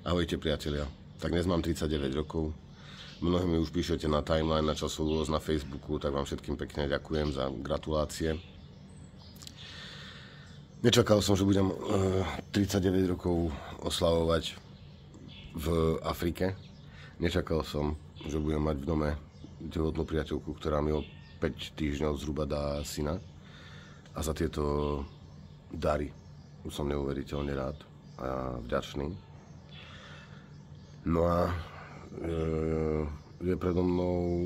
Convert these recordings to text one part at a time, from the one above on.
Ahojte priatelia, tak dnes mám 39 rokov. Mnohí mi už píšete na timeline, na časovú os na Facebooku, tak vám všetkým pekne ďakujem za gratulácie. Nečakal som, že budem 39 rokov oslavovať v Afrike. Nečakal som, že budem mať v dome tehotnú priateľku, ktorá mi o 5 týždňov zhruba dá syna. A za tieto dary už som neuveriteľne rád a vďačný. No a je predo mnou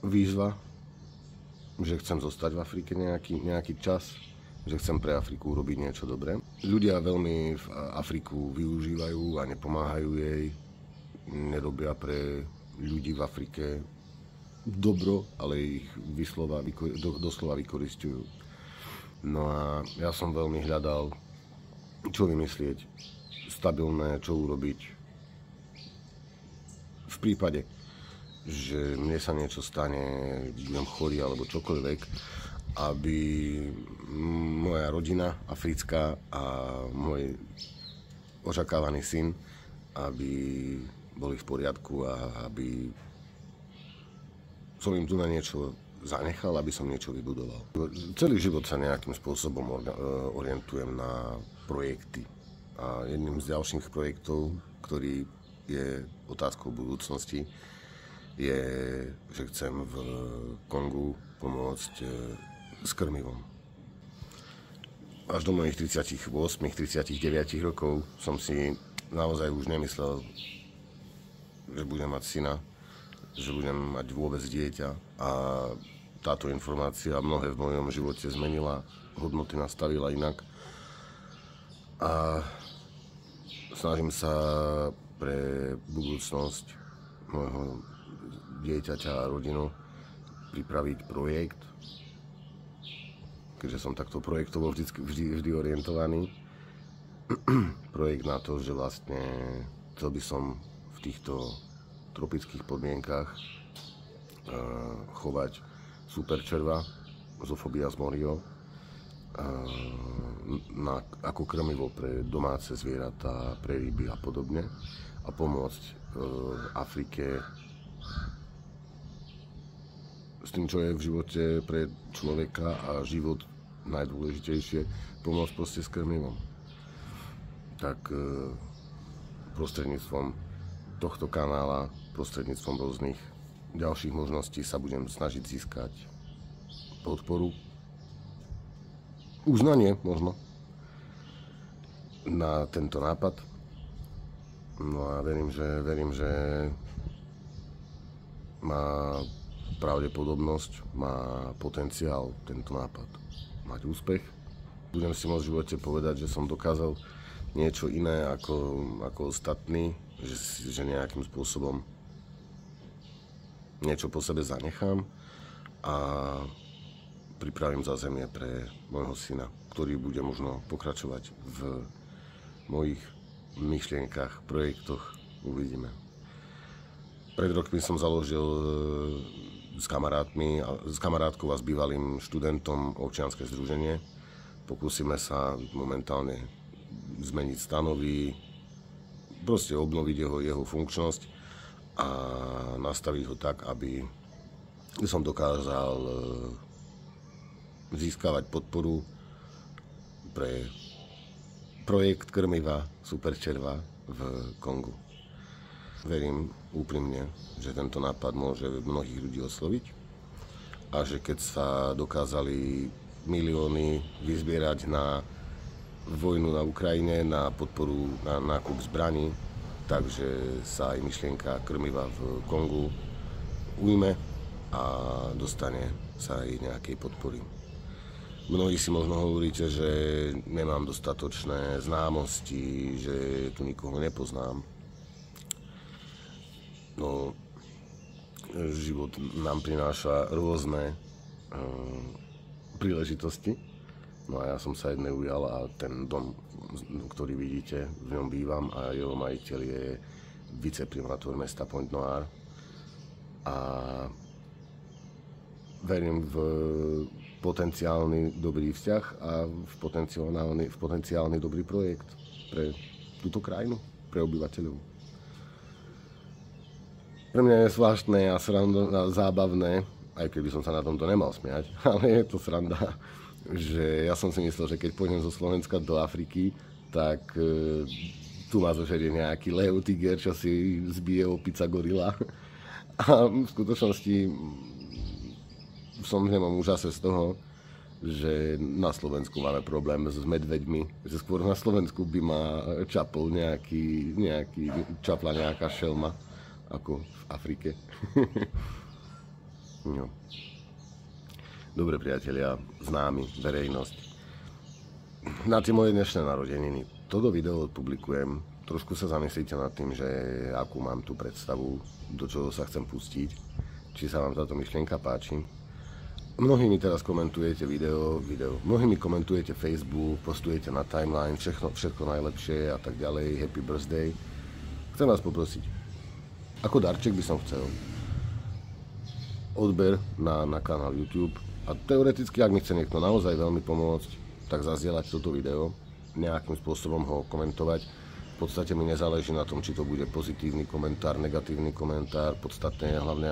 výzva, že chcem zostať v Afrike nejaký čas, že chcem pre Afriku urobiť niečo dobré. Ľudia veľmi v Afriku využívajú a nepomáhajú jej, nerobia pre ľudí v Afrike dobro, ale ich doslova vykoristujú. No a ja som veľmi hľadal, čo vymyslieť, stabilné, čo urobiť v prípade, že mne sa niečo stane, budem chorý alebo čokoľvek, aby moja rodina africká a môj očakávaný syn, aby boli v poriadku a aby som im tu na niečo zanechal, aby som niečo vybudoval. Celý život sa nejakým spôsobom orientujem na projekty. A jedným z ďalších projektov, ktorý je otázkou budúcnosti, je, že chcem v Kongu pomôcť s krmivom. Až do mojich 38-39 rokov som si naozaj už nemyslel, že budem mať syna, že budem mať vôbec dieťa, a táto informácia mnohé v mojom živote zmenila, hodnoty nastavila inak a snažím sa pre budúcnosť môjho dieťaťa a rodinu pripraviť projekt, keďže som takto projektovo vždy orientovaný. Projekt na to, že vlastne chcel by som v týchto tropických podmienkach chovať superčerva, Zophobia morio, ako krmivo pre domáce zvieratá, pre ryby a podobne, a pomôcť Afrike s tým, čo je v živote pre človeka a život najdôležitejšie, pomôcť proste s krmivom. Tak prostredníctvom tohto kanála, prostredníctvom rôznych ďalších možností sa budem snažiť získať podporu, uznanie možno na tento nápad. No a verím, že má pravdepodobnosť, má potenciál tento nápad mať úspech. Budem si môcť v živote povedať, že som dokázal niečo iné ako ostatní, že nejakým spôsobom niečo po sebe zanechám a pripravím zázemie pre môjho syna, ktorý bude možno pokračovať v mojich myšlienkach, projektoch. Uvidíme. Pred rokmi som založil s kamarátkou a s bývalým študentom občianske združenie. Pokúsime sa momentálne zmeniť stanovy, proste obnoviť jeho funkčnosť a nastaviť ho tak, aby som dokázal získavať podporu pre projekt krmiva superčerva v Kongu. Verím úprimne, že tento nápad môže mnohých ľudí osloviť a že keď sa dokázali milióny vyzbierať na vojnu na Ukrajine, na podporu, na nákup zbraní, takže sa aj myšlienka krmiva v Kongu ujme a dostane sa aj nejakej podpory. Mnohí si možno hovoríte, že nemám dostatočné známosti, že tu nikoho nepoznám. No, život nám prináša rôzne príležitosti. No a ja som sa jednej ujal a ten dom, ktorý vidíte, v ňom bývam a jeho majiteľ je viceprimátor mesta Pointe-Noire. A verím v potenciálny dobrý vzťah a v potenciálny dobrý projekt pre túto krajinu. pre obyvateľov. Pre mňa je zvláštne a zábavné, aj keby som sa na tomto nemal smiať, ale je to sranda, že ja som si myslel, že keď pôjdem zo Slovenska do Afriky, tak tu ma zožerie nejaký lev, tiger, čo si zbije opica, gorila. A v skutočnosti som v nemom úžase z toho, že na Slovensku máme problém s medveďmi, že skôr na Slovensku by ma čapol čapla nejaká šelma, ako v Afrike. No. Dobre, priatelia, známi, verejnosť. Na tie moje dnešné narodeniny. Toto video odpublikujem. Trošku sa zamyslíte nad tým, že akú mám tú predstavu, do čoho sa chcem pustiť. Či sa vám táto myšlienka páči. Mnohí mi teraz komentujete video. Mnohí mi komentujete Facebook, postujete na timeline, všetko najlepšie a tak ďalej. Happy birthday. Chcem vás poprosiť. Ako darček by som chcel odber na kanál YouTube. A teoreticky, ak mi chce niekto naozaj veľmi pomôcť, tak zazdieľať toto video, nejakým spôsobom ho komentovať. V podstate mi nezáleží na tom, či to bude pozitívny komentár, negatívny komentár. Podstatné je hlavne,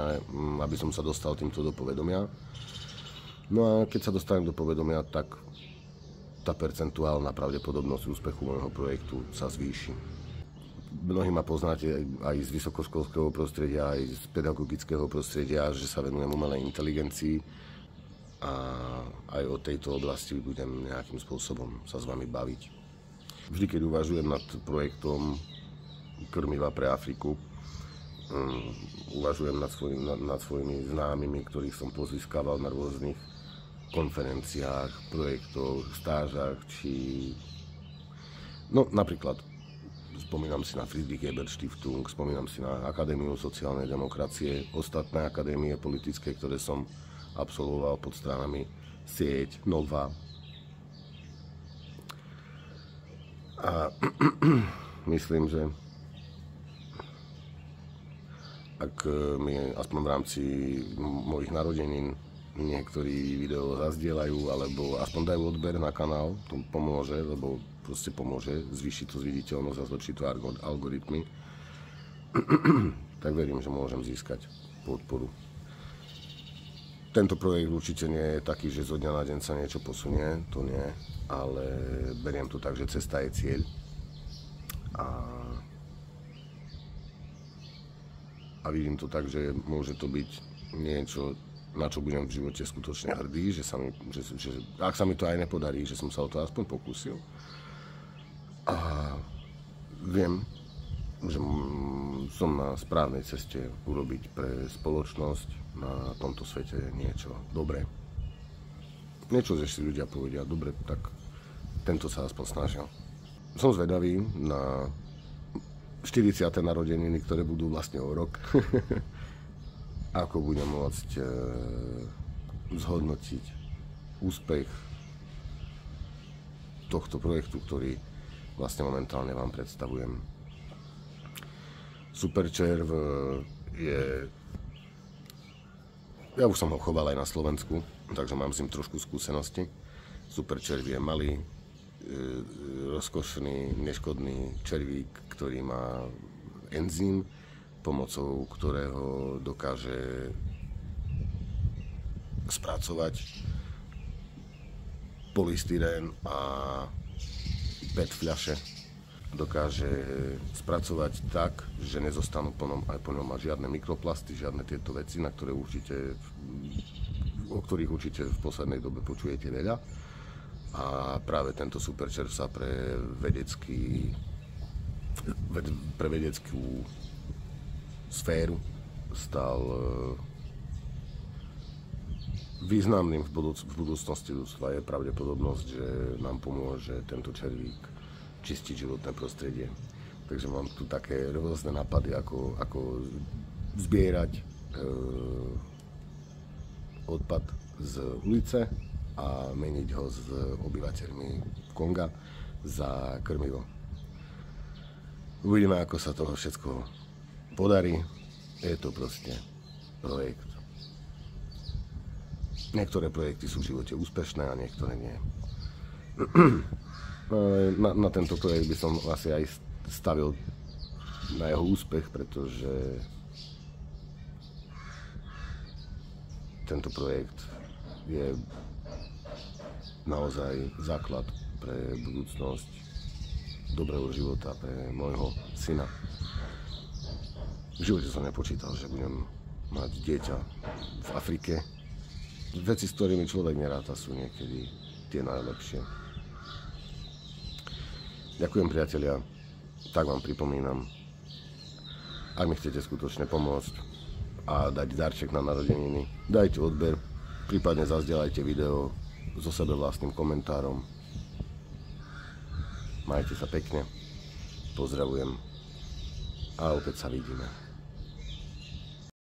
aby som sa dostal týmto do povedomia. No a keď sa dostanem do povedomia, tak tá percentuálna pravdepodobnosť úspechu môjho projektu sa zvýši. Mnohí ma poznáte aj z vysokoškolského prostredia, aj z pedagogického prostredia, že sa venujem umelej inteligencii. A aj o tejto oblasti budem nejakým spôsobom sa s vami baviť. Vždy, keď uvažujem nad projektom krmiva pre Afriku, uvažujem nad svojimi známymi, ktorých som pozískaval na rôznych konferenciách, projektoch, stážach, no napríklad spomínam si na Friedrich Ebert Stiftung, spomínam si na Akadémiu sociálnej demokracie, ostatné akadémie politické, ktoré som absolvoval pod stranami Sieť, Nova. A myslím, že ak mi aspoň v rámci mojich narodenín niektorí video zazdieľajú alebo aspoň dajú odber na kanál, to pomôže, lebo proste pomôže zvýšiť to zviditeľnosť a zlepšiť to algoritmy, tak verím, že môžem získať podporu. Tento projekt určite nie je taký, že zo dňa na deň sa niečo posunie, to nie, ale beriem to tak, že cesta je cieľ. A vidím to tak, že môže to byť niečo, na čo budem v živote skutočne hrdý, že ak sa mi to aj nepodarí, že som sa o to aspoň pokúsil. A viem, že som na správnej ceste urobiť pre spoločnosť na tomto svete niečo dobré. Niečo, že si ľudia povedia, dobre, tak tento sa aspoň snažil. Som zvedavý na 40. narodeniny, ktoré budú vlastne o rok. Ako budem môcť zhodnotiť úspech tohto projektu, ktorý vlastne momentálne vám predstavujem. Superčerv je... Ja už som ho choval aj na Slovensku, takže mám s ním trošku skúsenosti. Superčerv je malý, rozkošný, neškodný červík, ktorý má enzym, pomocou ktorého dokáže spracovať polystyrén a PET fľaše. Dokáže spracovať tak, že nezostanú po ňom žiadne mikroplasty, žiadne tieto veci, o ktorých určite v poslednej dobe počujete veľa. A práve tento superčerv sa pre vedeckú sféru stal významným v budúcnosti ľudstva. Je pravdepodobnosť, že nám pomôže tento červík čistiť životné prostredie. Takže mám tu také rôzne nápady, ako zbierať odpad z ulice a meniť ho s obyvateľmi Konga za krmivo. Uvidíme, ako sa toho všetko podarí. Je to proste projekt. Niektoré projekty sú v živote úspešné a niektoré nie. Na tento projekt by som asi aj stavil na jeho úspech, pretože tento projekt je naozaj základ pre budúcnosť dobrého života pre môjho syna. V živote som nepočítal, že budem mať dieťa v Afrike. Veci, s ktorými človek neráta, sú niekedy tie najlepšie. Ďakujem, priatelia. Tak vám pripomínam, ak mi chcete skutočne pomôcť a dať darček na narodeniny, dajte odber, prípadne zazdieľajte video so sebe vlastným komentárom. Majte sa pekne, pozdravujem a opäť sa vidíme.